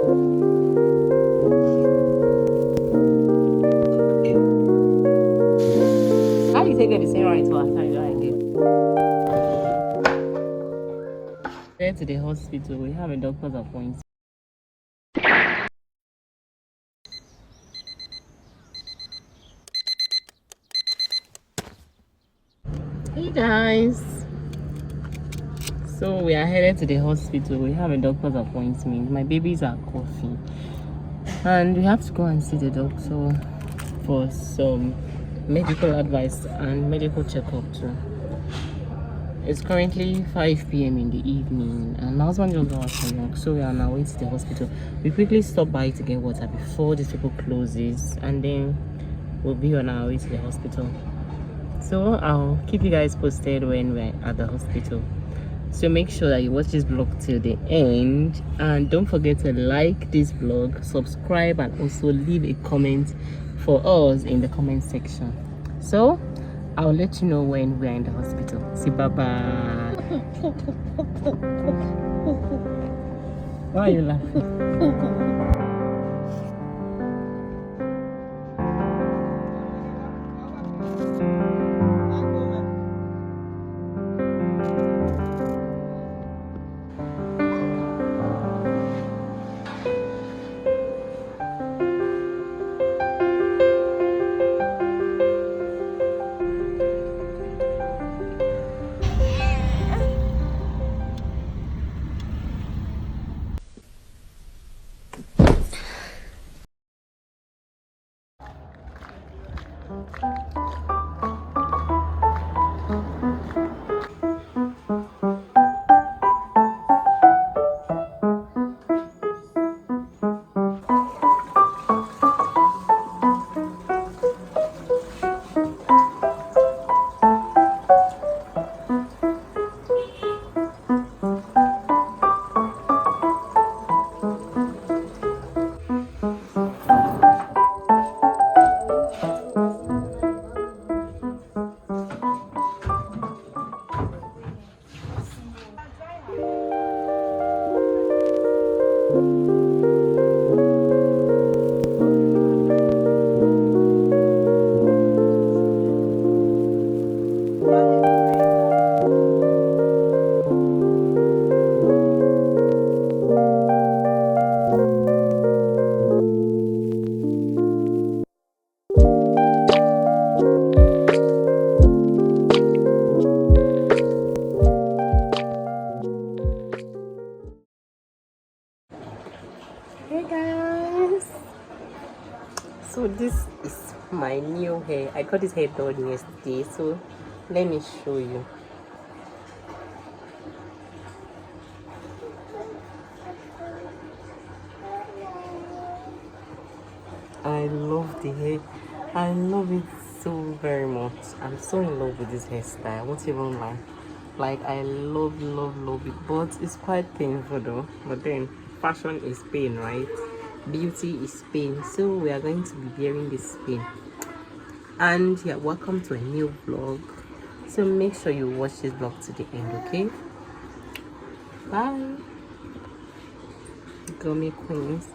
How do you take the same right to our time? We're to the hospital. We have a doctor's appointment. Hey guys. So we are headed to the hospital. We have a doctor's appointment. My babies are coughing. And we have to go and see the doctor for some medical advice and medical checkup too. It's currently 5 p.m. in the evening and my husband just got out from work, so we are on our way to the hospital. We quickly stop by to get water before this people closes, and then we'll be on our way to the hospital. So I'll keep you guys posted when we're at the hospital. So make sure that you watch this vlog till the end, and don't forget to like this vlog, subscribe, and also leave a comment for us in the comment section. So I'll let you know when we're in the hospital. See, bye bye. Why are you laughing? Hey guys, so this is my new hair. I got this hair done yesterday, so let me show you. I love the hair. I love it so very much. I'm so in love with this hairstyle. I won't even lie. Like, I love it, but it's quite painful though. But then fashion is pain, right? Beauty is pain, so we are going to be bearing this pain. And yeah, welcome to a new vlog. So make sure you watch this vlog to the end, okay? Bye, gummy queens.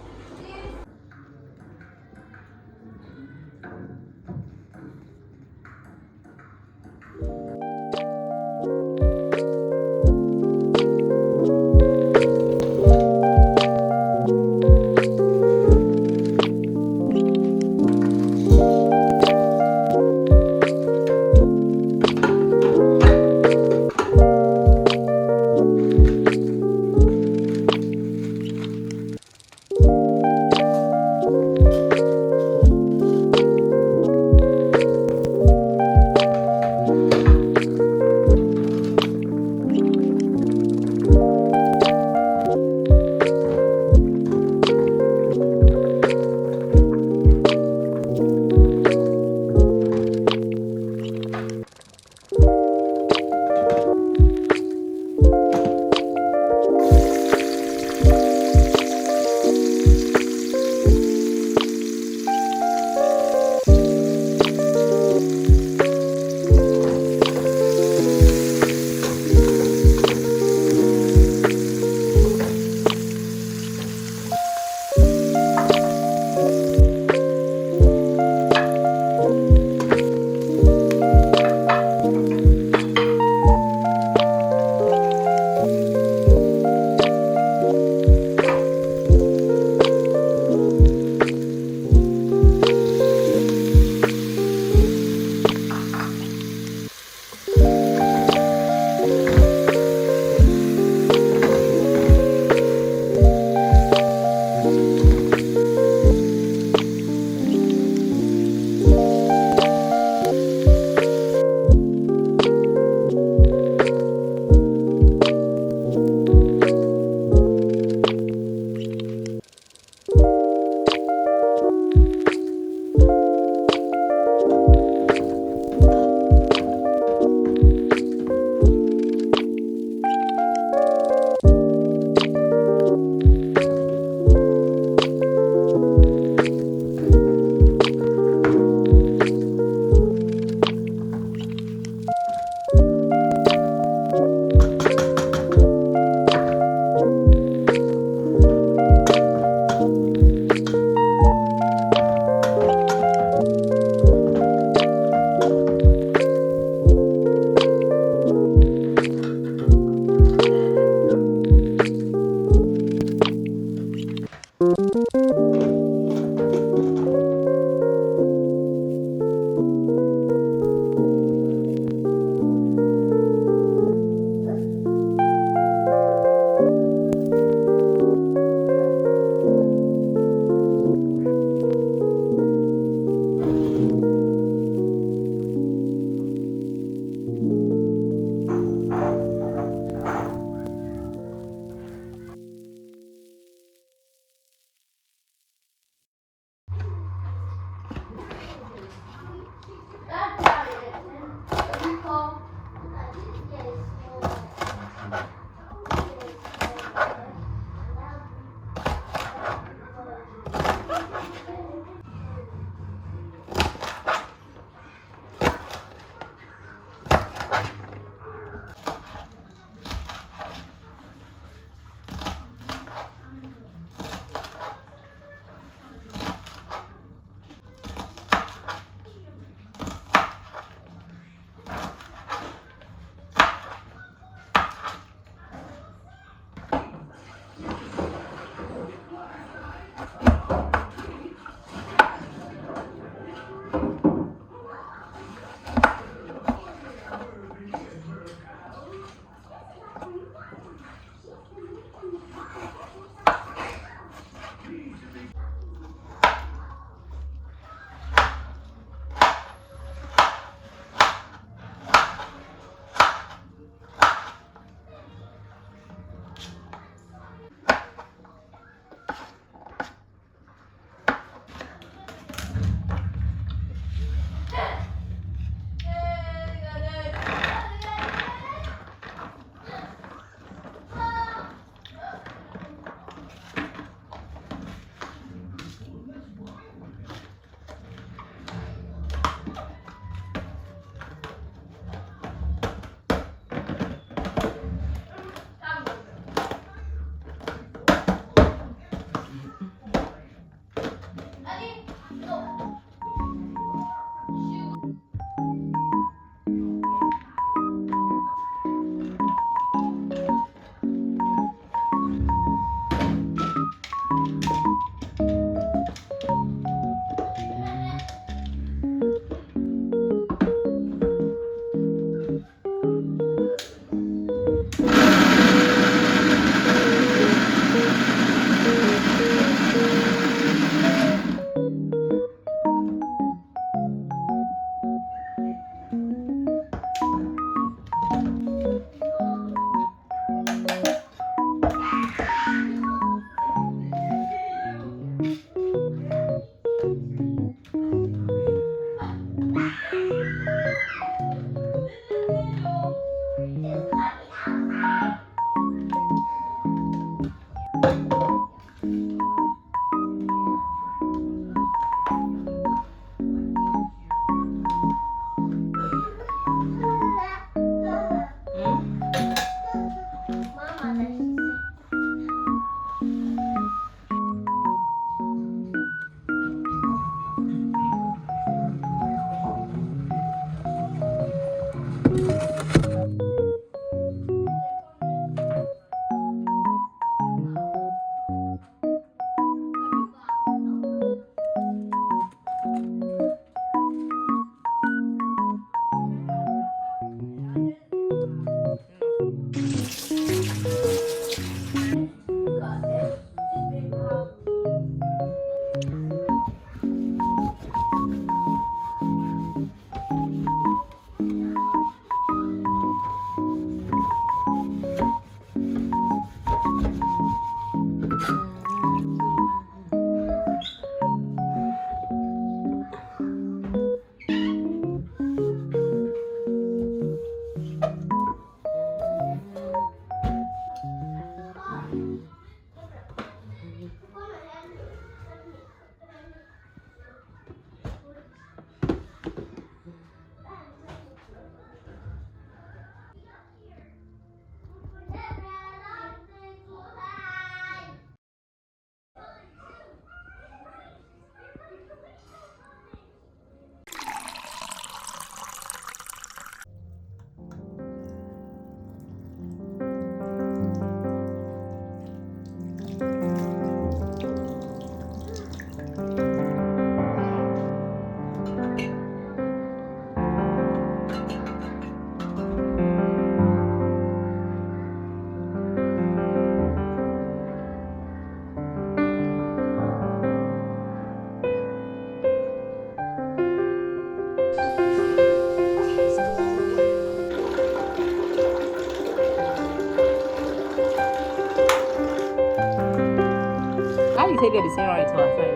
How do you take it the same right to our side?